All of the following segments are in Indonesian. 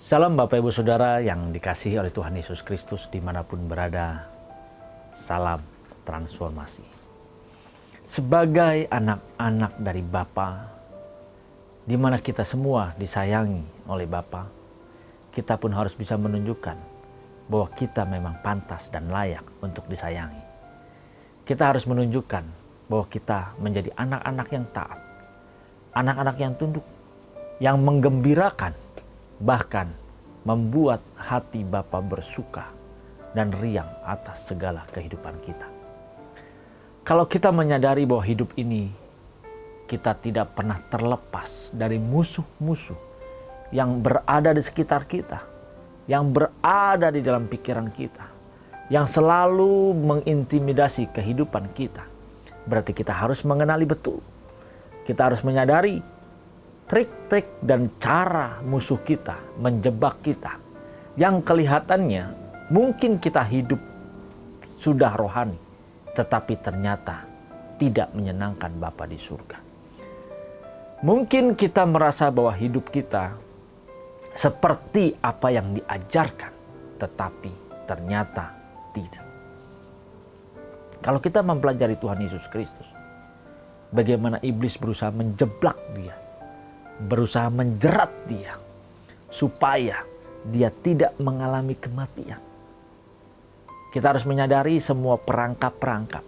Salam Bapak Ibu Saudara yang dikasihi oleh Tuhan Yesus Kristus dimanapun berada. Salam transformasi. Sebagai anak-anak dari Bapa, di mana kita semua disayangi oleh Bapa, kita pun harus bisa menunjukkan bahwa kita memang pantas dan layak untuk disayangi. Kita harus menunjukkan bahwa kita menjadi anak-anak yang taat, anak-anak yang tunduk, yang menggembirakan, bahkan membuat hati Bapa bersuka dan riang atas segala kehidupan kita. Kalau kita menyadari bahwa hidup ini kita tidak pernah terlepas dari musuh-musuh yang berada di sekitar kita, yang berada di dalam pikiran kita, yang selalu mengintimidasi kehidupan kita, berarti kita harus mengenali betul. Kita harus menyadari trik-trik dan cara musuh kita menjebak kita, yang kelihatannya mungkin kita hidup sudah rohani, tetapi ternyata tidak menyenangkan Bapa di surga. Mungkin kita merasa bahwa hidup kita seperti apa yang diajarkan, tetapi ternyata tidak. Kalau kita mempelajari Tuhan Yesus Kristus, bagaimana iblis berusaha menjeblak dia, berusaha menjerat dia, supaya dia tidak mengalami kematian. Kita harus menyadari semua perangkap-perangkap.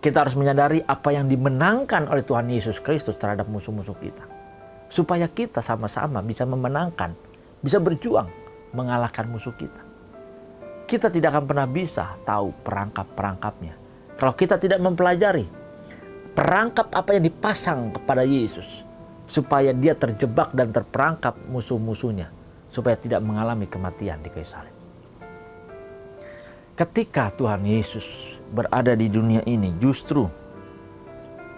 Kita harus menyadari apa yang dimenangkan oleh Tuhan Yesus Kristus terhadap musuh-musuh kita, supaya kita sama-sama bisa memenangkan, bisa berjuang mengalahkan musuh kita. Kita tidak akan pernah bisa tahu perangkap-perangkapnya kalau kita tidak mempelajari perangkap apa yang dipasang kepada Yesus, supaya dia terjebak dan terperangkap musuh-musuhnya, supaya tidak mengalami kematian di kayu salib. Ketika Tuhan Yesus berada di dunia ini, justru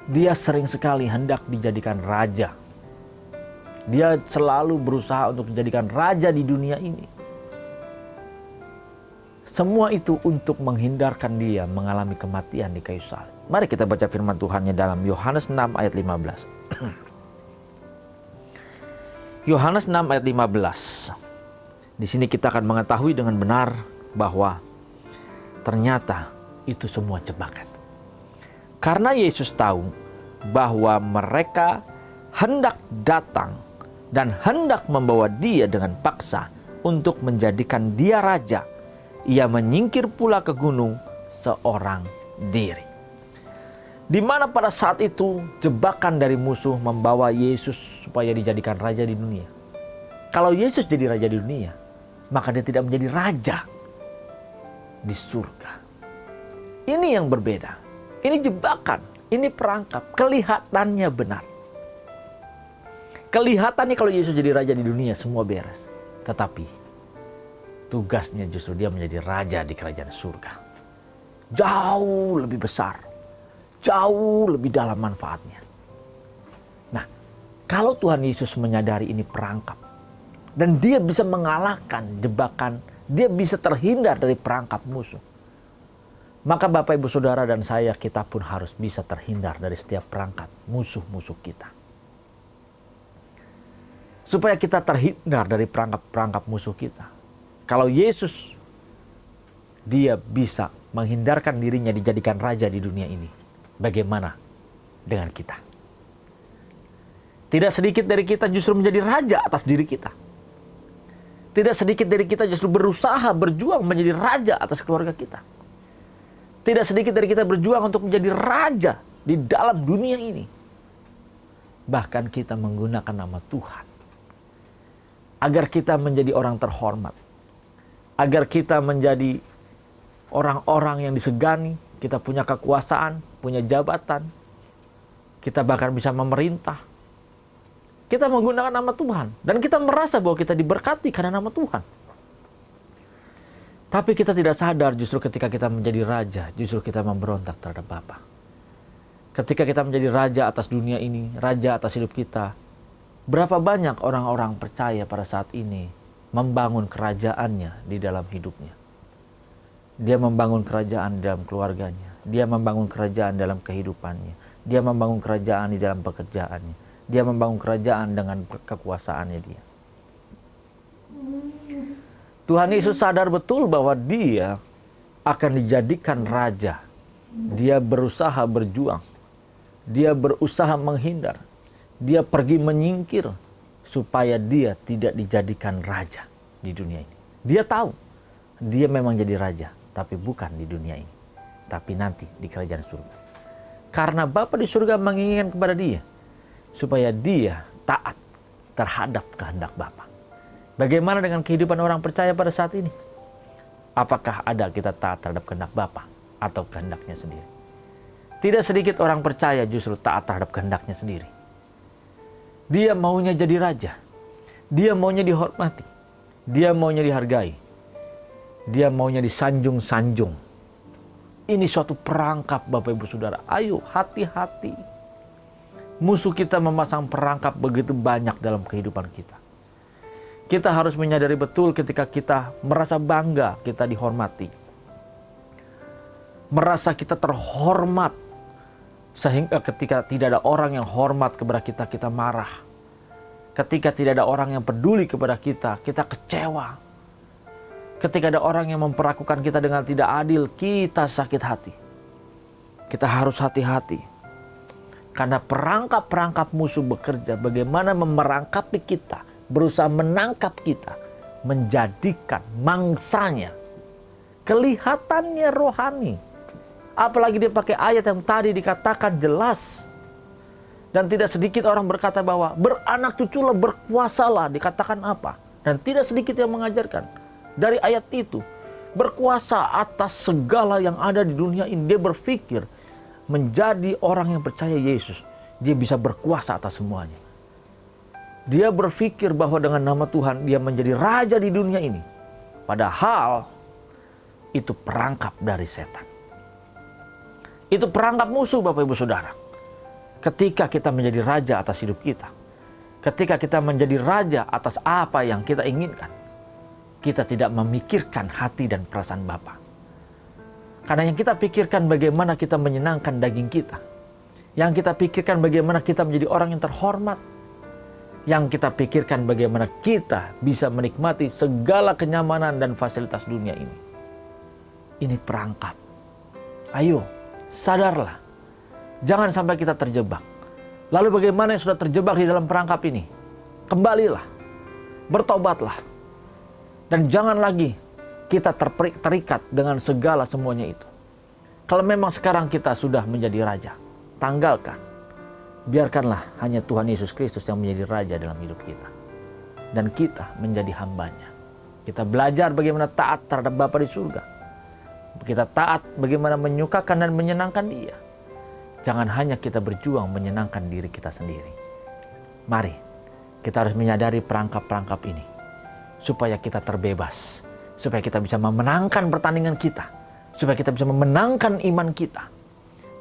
dia sering sekali hendak dijadikan raja. Dia selalu berusaha untuk dijadikan raja di dunia ini. Semua itu untuk menghindarkan dia mengalami kematian di kayu salib. Mari kita baca firman Tuhannya dalam Yohanes 6 ayat 15. Yohanes 6 ayat 15. Di sini kita akan mengetahui dengan benar bahwa ternyata itu semua jebakan. Karena Yesus tahu bahwa mereka hendak datang dan hendak membawa dia dengan paksa untuk menjadikan dia raja, ia menyingkir pula ke gunung seorang diri. Di mana pada saat itu jebakan dari musuh membawa Yesus supaya dijadikan raja di dunia. Kalau Yesus jadi raja di dunia, maka dia tidak menjadi raja di surga. Ini yang berbeda. Ini jebakan, ini perangkap. Kelihatannya benar. Kelihatannya kalau Yesus jadi raja di dunia semua beres. Tetapi tugasnya justru dia menjadi raja di kerajaan surga. Jauh lebih besar. Jauh lebih dalam manfaatnya. Nah, kalau Tuhan Yesus menyadari ini perangkap, dan dia bisa mengalahkan jebakan, dia bisa terhindar dari perangkap musuh, maka Bapak Ibu Saudara dan saya, kita pun harus bisa terhindar dari setiap perangkap musuh-musuh kita. Supaya kita terhindar dari perangkap-perangkap musuh kita. Kalau Yesus, dia bisa menghindarkan dirinya dijadikan raja di dunia ini, bagaimana dengan kita? Tidak sedikit dari kita justru menjadi raja atas diri kita. Tidak sedikit dari kita justru berusaha berjuang menjadi raja atas keluarga kita. Tidak sedikit dari kita berjuang untuk menjadi raja di dalam dunia ini. Bahkan kita menggunakan nama Tuhan agar kita menjadi orang terhormat, agar kita menjadi orang-orang yang disegani. Kita punya kekuasaan, punya jabatan, kita bahkan bisa memerintah. Kita menggunakan nama Tuhan dan kita merasa bahwa kita diberkati karena nama Tuhan. Tapi kita tidak sadar justru ketika kita menjadi raja, justru kita memberontak terhadap Bapa. Ketika kita menjadi raja atas dunia ini, raja atas hidup kita, berapa banyak orang-orang percaya pada saat ini membangun kerajaannya di dalam hidupnya. Dia membangun kerajaan di dalam keluarganya. Dia membangun kerajaan dalam kehidupannya. Dia membangun kerajaan di dalam pekerjaannya. Dia membangun kerajaan dengan kekuasaannya dia. Tuhan Yesus sadar betul bahwa dia akan dijadikan raja. Dia berusaha berjuang. Dia berusaha menghindar. Dia pergi menyingkir supaya dia tidak dijadikan raja di dunia ini. Dia tahu dia memang jadi raja, tapi bukan di dunia ini, tapi nanti di kerajaan surga. Karena Bapa di surga menginginkan kepada dia supaya dia taat terhadap kehendak Bapa. Bagaimana dengan kehidupan orang percaya pada saat ini? Apakah ada kita taat terhadap kehendak Bapa atau kehendaknya sendiri? Tidak sedikit orang percaya justru taat terhadap kehendaknya sendiri. Dia maunya jadi raja. Dia maunya dihormati. Dia maunya dihargai. Dia maunya disanjung-sanjung. Ini suatu perangkap Bapak Ibu Saudara. Ayo hati-hati. Musuh kita memasang perangkap begitu banyak dalam kehidupan kita. Kita harus menyadari betul ketika kita merasa bangga kita dihormati. Merasa kita terhormat. Sehingga ketika tidak ada orang yang hormat kepada kita, kita marah. Ketika tidak ada orang yang peduli kepada kita, kita kecewa. Ketika ada orang yang memperlakukan kita dengan tidak adil, kita sakit hati. Kita harus hati-hati. Karena perangkap-perangkap musuh bekerja bagaimana memerangkapi kita, berusaha menangkap kita, menjadikan mangsanya. Kelihatannya rohani. Apalagi dia pakai ayat yang tadi dikatakan jelas. Dan tidak sedikit orang berkata bahwa beranak cuculah, berkuasalah. Dikatakan apa? Dan tidak sedikit yang mengajarkan. Dari ayat itu, berkuasa atas segala yang ada di dunia ini. Dia berpikir menjadi orang yang percaya Yesus, dia bisa berkuasa atas semuanya. Dia berpikir bahwa dengan nama Tuhan dia menjadi raja di dunia ini. Padahal itu perangkap dari setan. Itu perangkap musuh Bapak Ibu Saudara. Ketika kita menjadi raja atas hidup kita, ketika kita menjadi raja atas apa yang kita inginkan, kita tidak memikirkan hati dan perasaan Bapa. Karena yang kita pikirkan bagaimana kita menyenangkan daging kita. Yang kita pikirkan bagaimana kita menjadi orang yang terhormat. Yang kita pikirkan bagaimana kita bisa menikmati segala kenyamanan dan fasilitas dunia ini. Ini perangkap. Ayo, sadarlah. Jangan sampai kita terjebak. Lalu bagaimana yang sudah terjebak di dalam perangkap ini? Kembalilah. Bertobatlah. Dan jangan lagi kita terikat dengan segala semuanya itu. Kalau memang sekarang kita sudah menjadi raja, tanggalkan. Biarkanlah hanya Tuhan Yesus Kristus yang menjadi raja dalam hidup kita. Dan kita menjadi hambanya. Kita belajar bagaimana taat terhadap Bapa di surga. Kita taat bagaimana menyukakan dan menyenangkan Dia. Jangan hanya kita berjuang menyenangkan diri kita sendiri. Mari, kita harus menyadari perangkap-perangkap ini. Supaya kita terbebas. Supaya kita bisa memenangkan pertandingan kita. Supaya kita bisa memenangkan iman kita.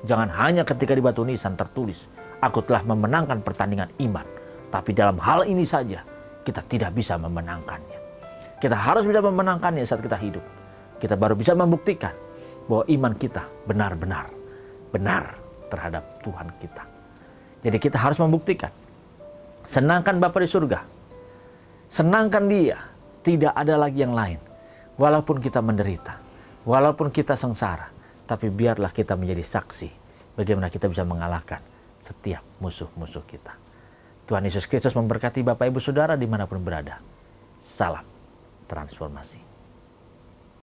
Jangan hanya ketika di batu nisan tertulis, aku telah memenangkan pertandingan iman. Tapi dalam hal ini saja, kita tidak bisa memenangkannya. Kita harus bisa memenangkannya saat kita hidup. Kita baru bisa membuktikan bahwa iman kita benar-benar benar terhadap Tuhan kita. Jadi kita harus membuktikan. Senangkan Bapa di surga. Senangkan Dia. Tidak ada lagi yang lain. Walaupun kita menderita. Walaupun kita sengsara. Tapi biarlah kita menjadi saksi. Bagaimana kita bisa mengalahkan setiap musuh-musuh kita. Tuhan Yesus Kristus memberkati Bapak Ibu Saudara dimanapun berada. Salam transformasi.